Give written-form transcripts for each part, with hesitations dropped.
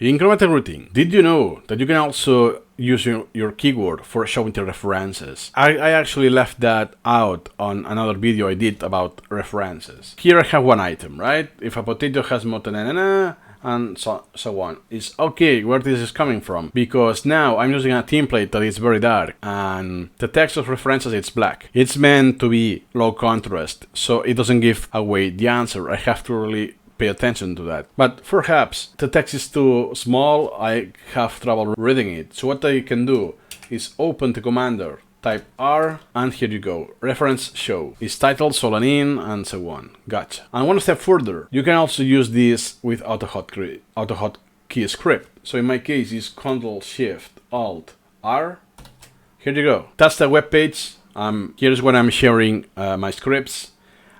Incremental routing. Did you know that you can also use your keyword for showing the references? I actually left that out on another video I did about references. Here I have one item, right? If a potato has more than and so on. It's okay where this is coming from, because now I'm using a template that is very dark and the text of references is black. It's meant to be low contrast, so it doesn't give away the answer. I have to really pay attention to that. But perhaps the text is too small, I have trouble reading it. So what I can do is open the commander, type R, and here you go. Reference show. It's titled Solanin and so on. Gotcha. And one step further, you can also use this with AutoHotkey script. So in my case, it's Ctrl-Shift-Alt-R. Here you go. That's the web page. Here's when I'm sharing my scripts.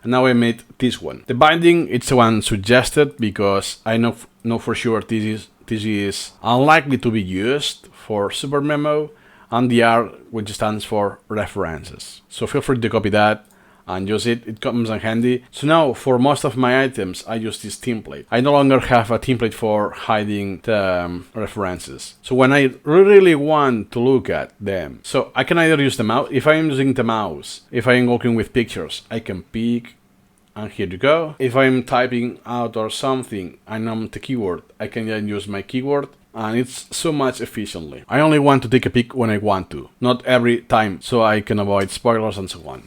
And now I made this one. The binding, it's the one suggested because I know for sure this is unlikely to be used for super memo, and the R, which stands for references. So feel free to copy that and use it. It comes in handy. So now for most of my items, I use this template. I no longer have a template for hiding the references. So when I really want to look at them, so I can either use the mouse. If I'm using the mouse, if I'm working with pictures, I can pick, and here you go. If I'm typing out or something and I'm the keyword, I can then use my keyword, and it's so much efficiently. I only want to take a peek when I want to, not every time, so I can avoid spoilers and so on.